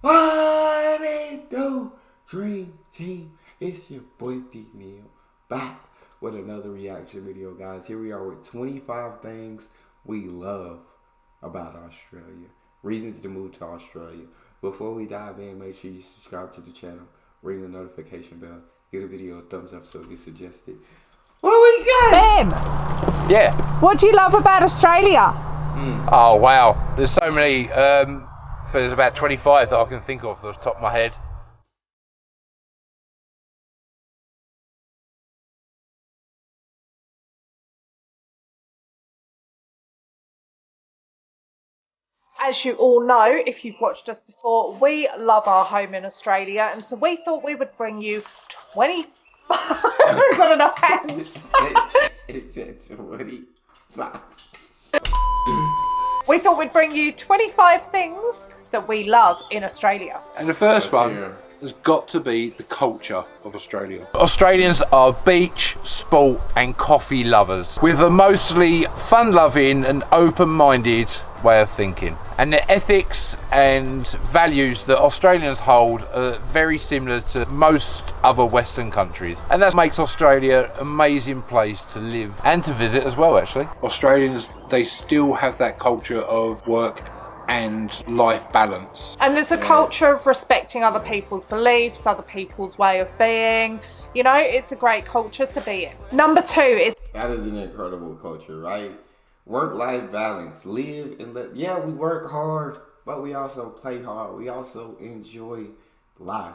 What it do, Dream Team? It's your boy D Neal back with another reaction video, guys. Here we are with 25 things we love about Australia. Reasons to move to Australia. Before we dive in, make sure you subscribe to the channel, ring the notification bell, give the video a thumbs up so it gets suggested. What we got? Ben! Yeah. What do you love about Australia? Oh wow, there's so many, but there's about 25 that I can think of off the top of my head. As you all know, if you've watched us before, we love our home in Australia, and so we thought we would bring you 20... We've got enough hands. It's 25. We thought we'd bring you 25 things that we love in Australia. And the first one has got to be the culture of Australia. Australians are beach, sport and coffee lovers with a mostly fun-loving and open-minded way of thinking. And the ethics and values that Australians hold are very similar to most other Western countries. And that makes Australia an amazing place to live and to visit as well, actually. Australians, they still have that culture of work and life balance. And there's a culture of respecting other people's beliefs, other people's way of being. You know, it's a great culture to be in. Number 2 is... That is an incredible culture, right? Work-life balance. Live and let... Yeah, we work hard, but we also play hard. We also enjoy life.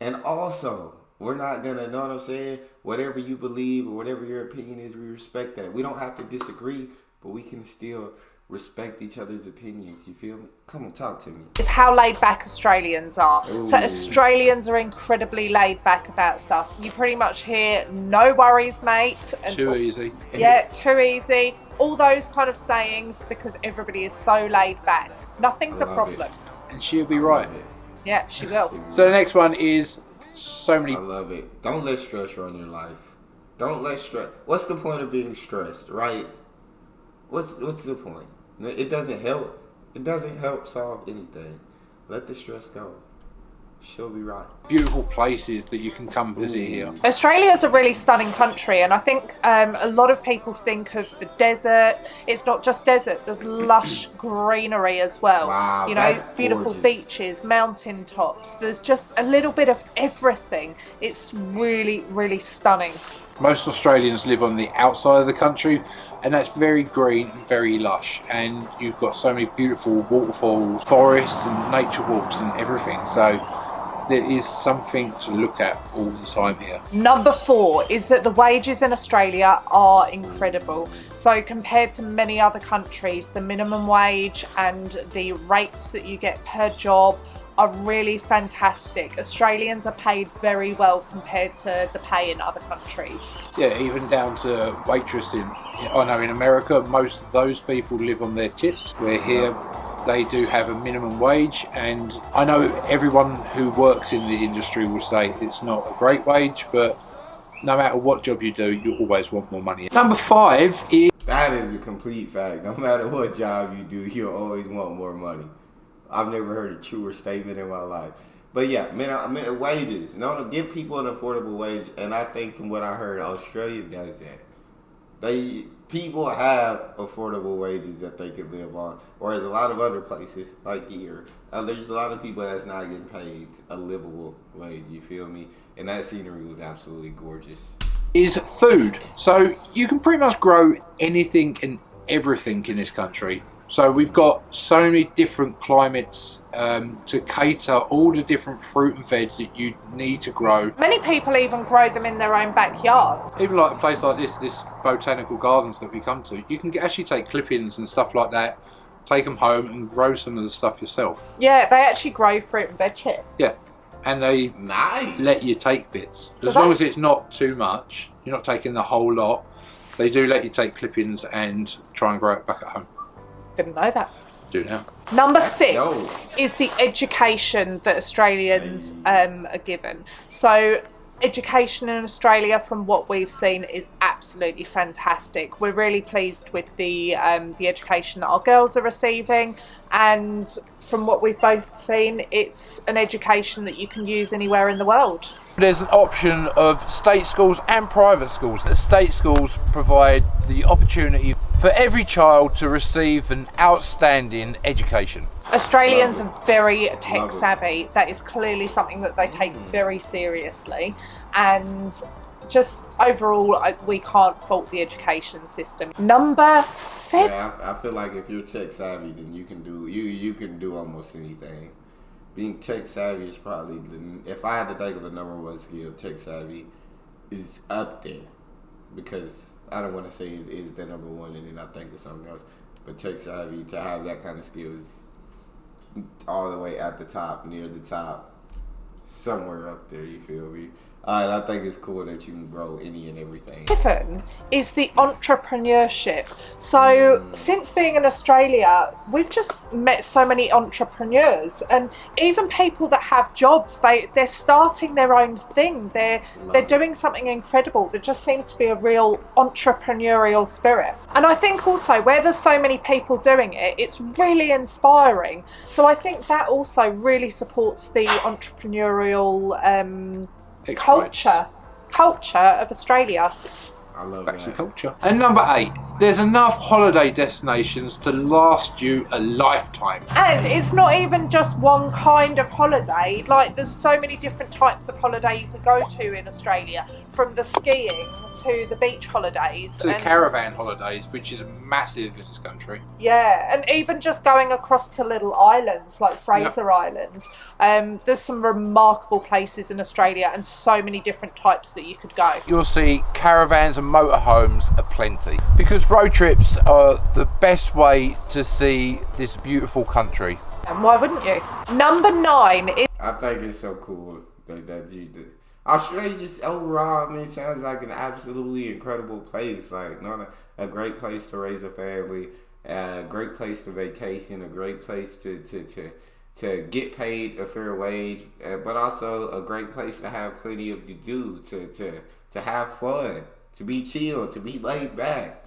And also, we're not gonna, know what I'm saying? Whatever you believe or whatever your opinion is, we respect that. We don't have to disagree, but we can still respect each other's opinions. You feel me? Come on, talk to me. It's how laid back Australians are. Ooh. So Australians are incredibly laid back about stuff. You pretty much hear no worries, mate. And too easy. Yeah, too easy. All those kind of sayings because everybody is so laid back. Nothing's a problem. And she'll be right. Yeah, she will. So the next one is so many... I love it. Don't let stress run your life. Don't let stress... What's the point of being stressed, right? What's the point? It doesn't help. It doesn't help solve anything. Let the stress go. She'll be right. Beautiful places that you can come visit here. Australia is a really stunning country, and I think a lot of people think of the desert. It's not just desert. There's lush greenery as well. Wow, you know, that's beautiful gorgeous. beaches, mountain tops. There's just a little bit of everything. It's really, really stunning. Most Australians live on the outside of the country, and that's very green and very lush, and you've got so many beautiful waterfalls, forests and nature walks and everything, so there is something to look at all the time here. Number 4 is that the wages in Australia are incredible. So compared to many other countries, the minimum wage and the rates that you get per job are really fantastic. Australians are paid very well compared to the pay in other countries. Yeah, even down to waitressing. I know in America most of those people live on their tips, where here they do have a minimum wage, and I know everyone who works in the industry will say it's not a great wage, but no matter what job you do, you always want more money. Number 5 is... That is a complete fact. No matter what job you do, you'll always want more money. I've never heard a truer statement in my life. But yeah, man, wages. No, give people an affordable wage, and I think from what I heard, Australia does that. People have affordable wages that they can live on, whereas a lot of other places, like here, there's a lot of people that's not getting paid a livable wage. You feel me? And that scenery was absolutely gorgeous. Is food. So you can pretty much grow anything and everything in this country. So we've got so many different climates to cater all the different fruit and veg that you need to grow. Many people even grow them in their own backyard. Even like a place like this botanical gardens that we come to, you can actually take clippings and stuff like that, take them home and grow some of the stuff yourself. Yeah, they actually grow fruit and veg here. Yeah, and they let you take bits. As long as it's not too much, you're not taking the whole lot, they do let you take clippings and try and grow it back at home. Didn't know that. Do now. Number 6 is the education that Australians are given. So education in Australia, from what we've seen, is absolutely fantastic. We're really pleased with the education that our girls are receiving. and from what we've both seen, it's an education that you can use anywhere in the world. There's an option of state schools and private schools. The state schools provide the opportunity for every child to receive an outstanding education. Australians are very tech savvy. That is clearly something that they take very seriously, and just overall we can't fault the education system. Number 7. Yeah, I feel like if you're tech savvy, then you can do almost anything. Being tech savvy is probably if I had to think of a number one skill, tech savvy is up there, because I don't want to say is the number one and then I think of something else, but tech savvy, to have that kind of skill is all the way at the top, near the top, somewhere up there, you feel me? And I think it's cool that you can grow any and everything. 7 is the entrepreneurship. So since being in Australia, we've just met so many entrepreneurs, and even people that have jobs, they're starting their own thing. They're doing something incredible. There just seems to be a real entrepreneurial spirit. And I think also where there's so many people doing it, it's really inspiring. So I think that also really supports the entrepreneurial culture of Australia. I love Back to that. culture. And number 8, there's enough holiday destinations to last you a lifetime. And it's not even just one kind of holiday. Like, there's so many different types of holiday you could go to in Australia, from the skiing to the beach holidays. To the caravan holidays, which is massive in this country. Yeah, and even just going across to little islands like Fraser Island. There's some remarkable places in Australia and so many different types that you could go. You'll see caravans and motorhomes aplenty, because road trips are the best way to see this beautiful country. And why wouldn't you? Number 9 is... I think it's so cool that you did. Australia just overall, I mean, it sounds like an absolutely incredible place. Like, not a great place to raise a family, a great place to vacation, a great place to get paid a fair wage, but also a great place to have plenty of to do, to have fun, to be chill, to be laid back.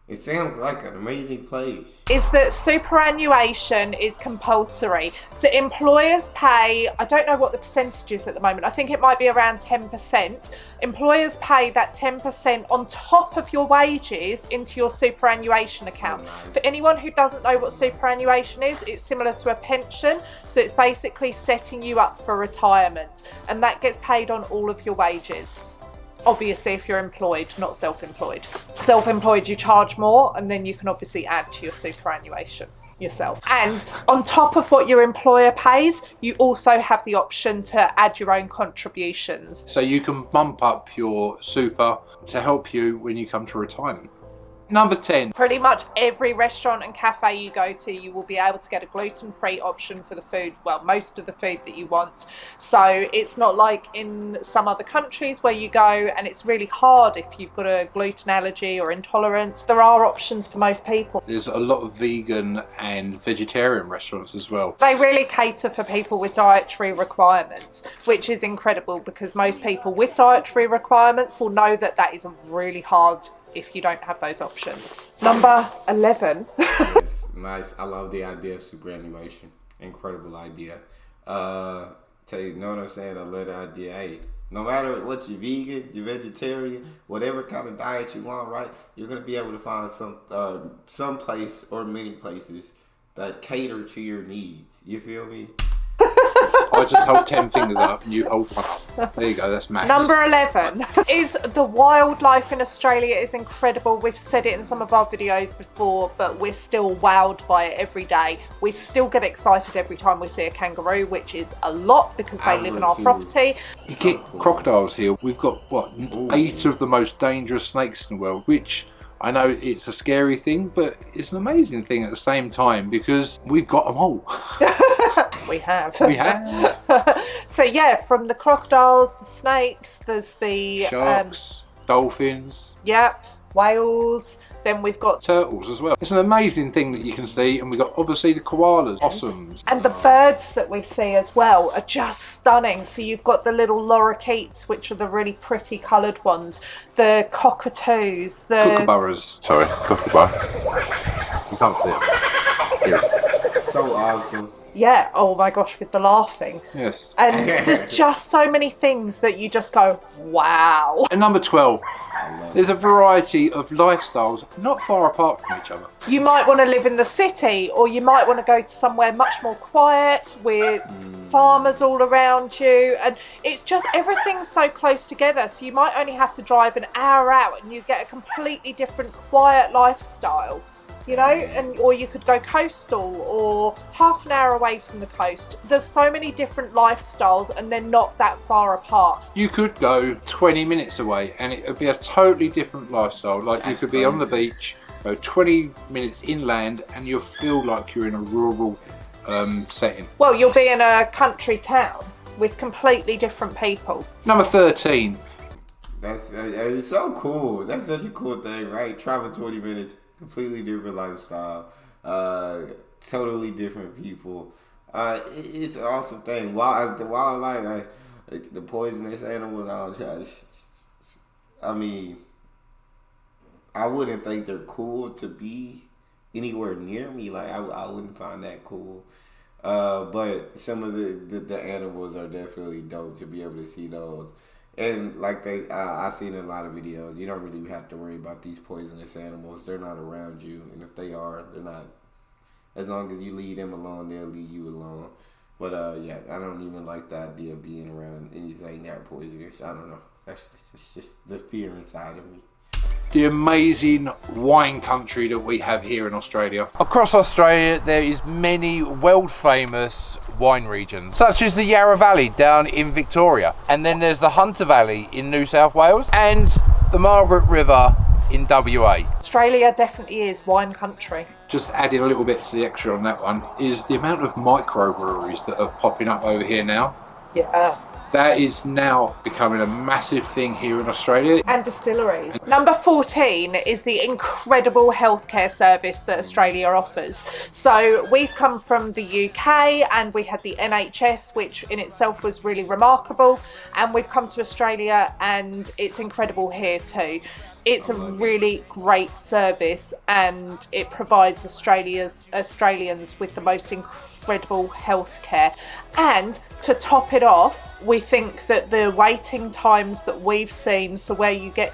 It sounds like an amazing place. Is that superannuation is compulsory. So employers pay, I don't know what the percentage is at the moment, I think it might be around 10%. Employers pay that 10% on top of your wages into your superannuation account. Nice. For anyone who doesn't know what superannuation is, it's similar to a pension. So it's basically setting you up for retirement, and that gets paid on all of your wages. Obviously, if you're employed, not self-employed. Self-employed, you charge more, and then you can obviously add to your superannuation yourself. And on top of what your employer pays, you also have the option to add your own contributions. So you can bump up your super to help you when you come to retirement. Number 10. Pretty much every restaurant and cafe you go to, you will be able to get a gluten-free option for the food, well, most of the food that you want. So it's not like in some other countries where you go and it's really hard if you've got a gluten allergy or intolerance. There are options for most people. There's a lot of vegan and vegetarian restaurants as well. They really cater for people with dietary requirements, which is incredible, because most people with dietary requirements will know that that is really hard if you don't have those options. Number 11. Yes, nice. I love the idea of superannuation. Incredible idea. You know what I'm saying? I love the idea. Hey, no matter what, you're vegan, you're vegetarian, whatever kind of diet you want, right? You're gonna be able to find some place or many places that cater to your needs. You feel me? I just hold 10 fingers up and you hold one up. There you go, that's max. Number 11 is the wildlife in Australia is incredible. We've said it in some of our videos before, but we're still wowed by it every day. We still get excited every time we see a kangaroo, which is a lot because they live in our property. You get crocodiles here. We've got, what, 8 of the most dangerous snakes in the world, which I know it's a scary thing, but it's an amazing thing at the same time because we've got them all. We have. We have. So yeah, from the crocodiles, the snakes, there's the Sharks, dolphins. Yep, whales. Then we've got turtles as well. It's an amazing thing that you can see, and we've got obviously the koalas, possums. And the birds that we see as well are just stunning. So you've got the little lorikeets, which are the really pretty coloured ones, the cockatoos, the Kookaburras. Sorry, kookaburra. You can't see it. Here. so awesome. Yeah, oh my gosh, with the laughing. Yes. And there's just so many things that you just go, wow. And number 12, there's a variety of lifestyles not far apart from each other. You might want to live in the city, or you might want to go to somewhere much more quiet with farmers all around you. And it's just, everything's so close together. So you might only have to drive an hour out and you get a completely different quiet lifestyle. You know, and or you could go coastal or half an hour away from the coast. There's so many different lifestyles and they're not that far apart. You could go 20 minutes away and it would be a totally different lifestyle. Like you could be on the beach, go 20 minutes inland and you'll feel like you're in a rural setting. Well, you'll be in a country town with completely different people. Number 13. That's it's so cool. That's such a cool thing, right? Travel 20 minutes. Completely different lifestyle, totally different people. It's an awesome thing. As the wildlife, the poisonous animals, I mean, I wouldn't think they're cool to be anywhere near me. Like I wouldn't find that cool. But some of the animals are definitely dope to be able to see those. And like I've seen in a lot of videos, you don't really have to worry about these poisonous animals. They're not around you, and if they are, they're not. As long as you leave them alone, they'll leave you alone. But yeah, I don't even like the idea of being around anything that poisonous. I don't know. It's just the fear inside of me. The amazing wine country that we have here in Australia. Across Australia there is many world famous wine regions, such as the Yarra Valley down in Victoria, and then there's the Hunter Valley in New South Wales and the Margaret River in WA. Australia definitely is wine country. Just adding a little bit to the extra on that one is the amount of microbreweries that are popping up over here now. Yeah. That is now becoming a massive thing here in Australia. And distilleries. Number 14 is the incredible healthcare service that Australia offers. So we've come from the UK and we had the NHS, which in itself was really remarkable. And we've come to Australia and it's incredible here too. It's a really great service and it provides Australians with the most incredible healthcare. And to top it off, we think that the waiting times that we've seen, so where you can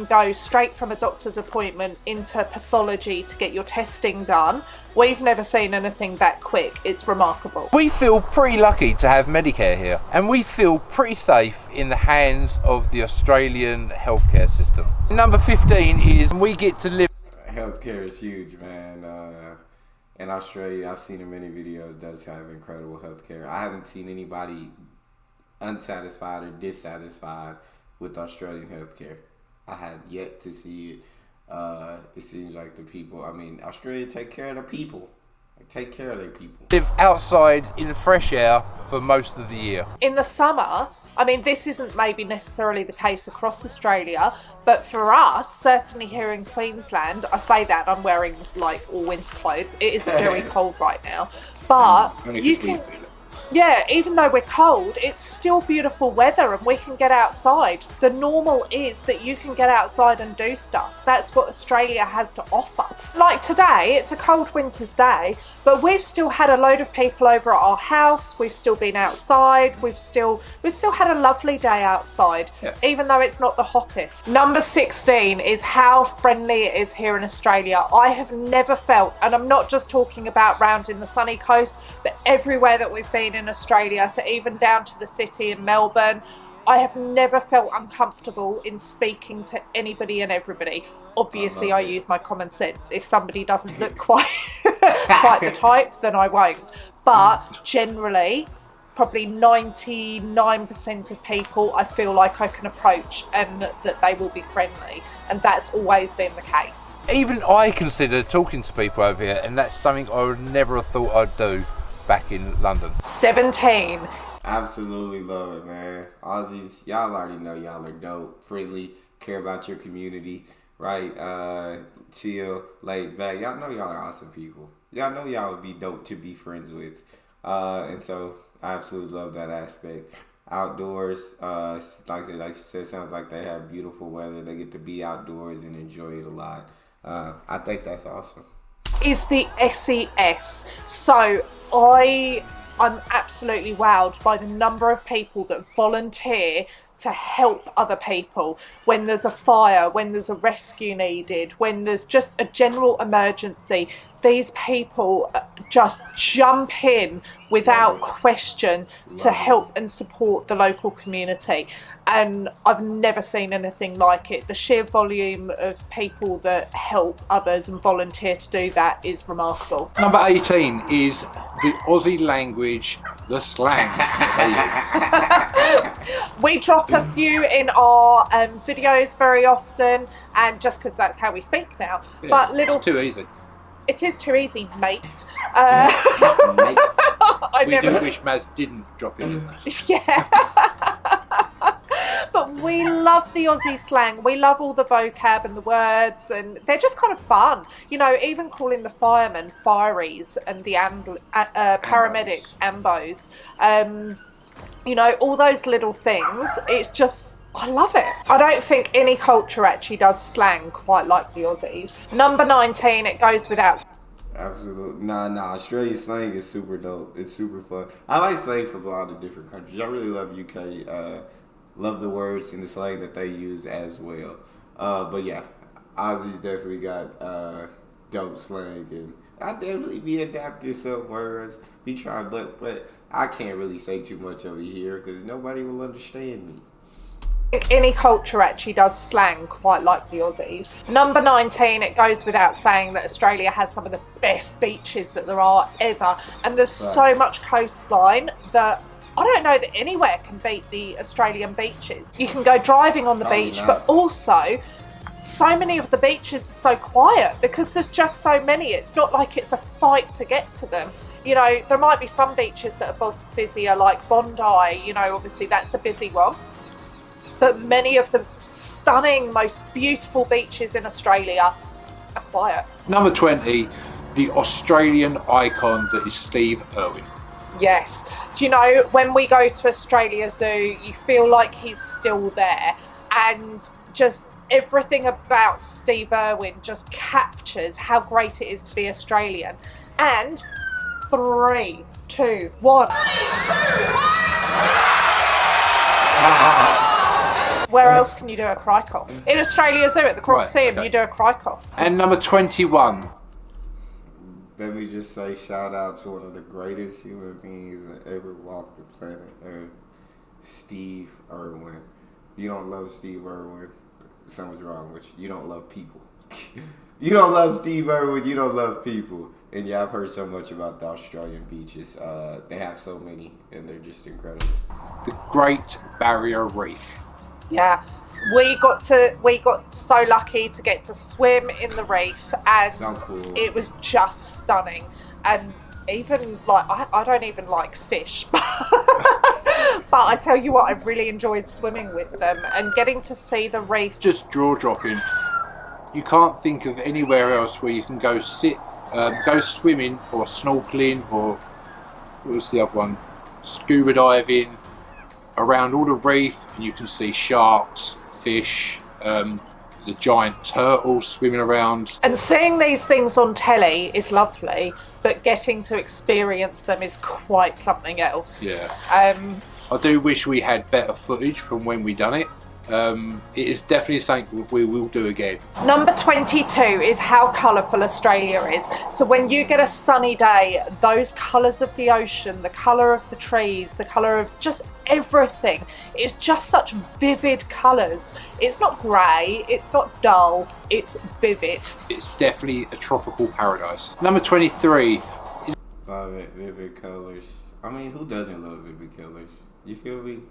go straight from a doctor's appointment into pathology to get your testing done, we've never seen anything that quick. It's remarkable. We feel pretty lucky to have Medicare here, and we feel pretty safe in the hands of the Australian healthcare system. Number 15 is we get to live. Healthcare is huge, man. In Australia, I've seen in many videos, does have incredible healthcare. I haven't seen anybody unsatisfied or dissatisfied with Australian healthcare. I have yet to see it. It seems like the people, Australia take care of the people. They take care of their people. Live outside in the fresh air for most of the year. In the summer, this isn't maybe necessarily the case across Australia, but for us, certainly here in Queensland, I say that I'm wearing like all winter clothes. It is very cold right now, but you can. Yeah, even though we're cold, it's still beautiful weather and we can get outside. The normal is that you can get outside and do stuff. That's what Australia has to offer. Like today, it's a cold winter's day, but we've still had a load of people over at our house. We've still been outside. We've still had a lovely day outside, even though it's not the hottest. Number 16 is how friendly it is here in Australia. I have never felt, and I'm not just talking about round in the sunny coast, but everywhere that we've been in Australia, so even down to the city in Melbourne, I have never felt uncomfortable in speaking to anybody and everybody. Obviously, I use my common sense. If somebody doesn't look quite the type, then I won't. But generally, probably 99% of people I feel like I can approach and that they will be friendly. And that's always been the case. Even I consider talking to people over here, and that's something I would never have thought I'd do back in London. 17. Absolutely love it, man. Aussies, y'all already know y'all are dope, friendly, care about your community, right? Chill, laid back. Y'all know y'all are awesome people. Y'all know y'all would be dope to be friends with. And so I absolutely love that aspect. Outdoors, like you said, sounds like they have beautiful weather. They get to be outdoors and enjoy it a lot. I think that's awesome. is the SES. So I'm absolutely wowed by the number of people that volunteer to help other people when there's a fire, when there's a rescue needed, when there's just a general emergency. These people just jump in without question to help and support the local community. And I've never seen anything like it. The sheer volume of people that help others and volunteer to do that is remarkable. Number 18 is the Aussie language, the slang. We drop a few in our videos very often, and just because that's how we speak now. Yeah, but little, it's too easy. It is too easy, mate. We do wish Maz didn't drop it in there. Yeah. But we love the Aussie slang. We love all the vocab and the words, and they're just kind of fun. You know, even calling the firemen fireys and the paramedics ambos. You know, all those little things. It's just, I love it. I don't think any culture actually does slang quite like the Aussies. Number 19, it goes without. Absolutely. Nah. Australian slang is super dope. It's super fun. I like slang from a lot of different countries. I really love UK. Love the words and the slang that they use as well. But yeah, Aussies definitely got dope slang, and I definitely be adapting some words. Be trying, but I can't really say too much over here because nobody will understand me. Any culture actually does slang quite like the Aussies. Number 19, it goes without saying that Australia has some of the best beaches that there are ever, and there's so much coastline that I don't know that anywhere can beat the Australian beaches. You can go driving on the beach, but also so many of the beaches are so quiet because there's just so many. It's not like it's a fight to get to them. You know, there might be some beaches that are busier, like Bondi, you know, obviously that's a busy one. But many of the stunning, most beautiful beaches in Australia are quiet. Number 20, the Australian icon that is Steve Irwin. Yes. Do you know, when we go to Australia Zoo, you feel like he's still there, and just everything about Steve Irwin just captures how great it is to be Australian. And 3, 2, 1. Where else can you do a cry cough? In Australia Zoo at the Colosseum, you do a cry cough. And number 21. Let me just say shout out to one of the greatest human beings that ever walked the planet Earth, Steve Irwin. You don't love Steve Irwin, something's wrong with you. You don't love people. You don't love Steve Irwin, you don't love people. And yeah, I've heard so much about the Australian beaches. They have so many, and they're just incredible. The Great Barrier Reef. Yeah, we got so lucky to get to swim in the reef, and Sounds cool. It was just stunning. And even like I don't even like fish, but I tell you what, I really enjoyed swimming with them and getting to see the reef. Just jaw dropping. You can't think of anywhere else where you can go go swimming or snorkeling or what was the other one? Scuba diving around all the reef, and you can see sharks, fish, the giant turtles swimming around. And seeing these things on telly is lovely, but getting to experience them is quite something else. Yeah. I do wish we had better footage from when we done it. It is definitely something we will do again. Number 22 is how colourful Australia is. So when you get a sunny day, those colours of the ocean, the colour of the trees, the colour of just everything, it's just such vivid colours. It's not grey, it's not dull, it's vivid. It's definitely a tropical paradise. Number 23 is vivid colours. I mean, who doesn't love vivid colours? You feel me?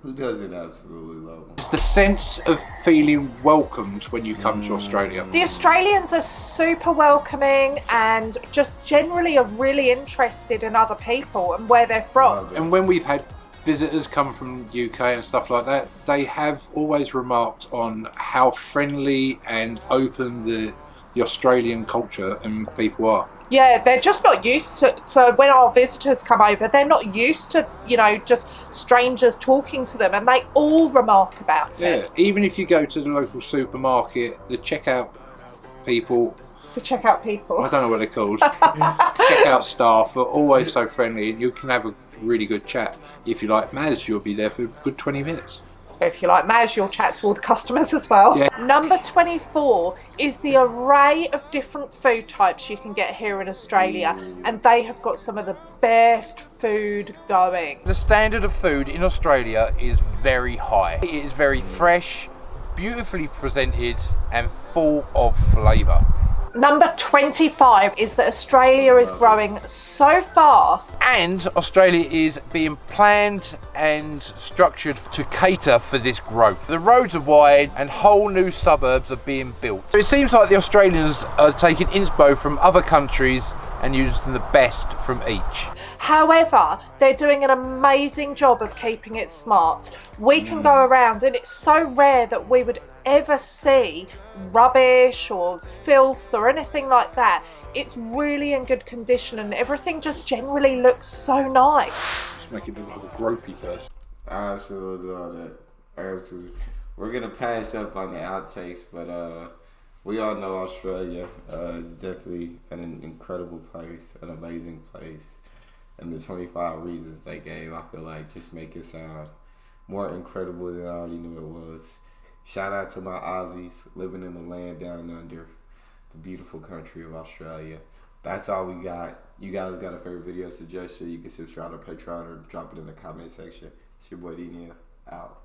Who doesn't absolutely love them? It's the sense of feeling welcomed when you come to Australia. The Australians are super welcoming and just generally are really interested in other people and where they're from. And when we've had visitors come from UK and stuff like that, they have always remarked on how friendly and open the Australian culture and people are. Yeah, they're just not used to, so when our visitors come over, they're not used to, you know, just strangers talking to them, and they all remark about it. Yeah, even if you go to the local supermarket, the checkout people, The checkout people. I don't know what they're called. Checkout staff are always so friendly, and you can have a really good chat. If you like Maz, you'll be there for a good 20 minutes. If you like Maz, you'll chat to all the customers as well. Yeah. Number 24 is the array of different food types you can get here in Australia, and they have got some of the best food going. The standard of food in Australia is very high. It is very fresh, beautifully presented, and full of flavour. Number 25 is that Australia is growing so fast. And Australia is being planned and structured to cater for this growth. The roads are wide and whole new suburbs are being built. So it seems like the Australians are taking inspo from other countries and using the best from each. However, they're doing an amazing job of keeping it smart. We can go around, and it's so rare that we would ever see rubbish or filth or anything like that. It's really in good condition, and everything just generally looks so nice. Just make it look like a gropey person. I absolutely do all that. Absolutely. We're gonna pass up on the outtakes, but we all know Australia is definitely an incredible place, an amazing place. And the 25 reasons they gave, I feel like, just make it sound more incredible than I already knew it was. Shout out to my Aussies living in the land down under, the beautiful country of Australia. That's all we got. You guys got a favorite video suggestion, you can subscribe to Patreon or drop it in the comment section. It's your boy Neal, out.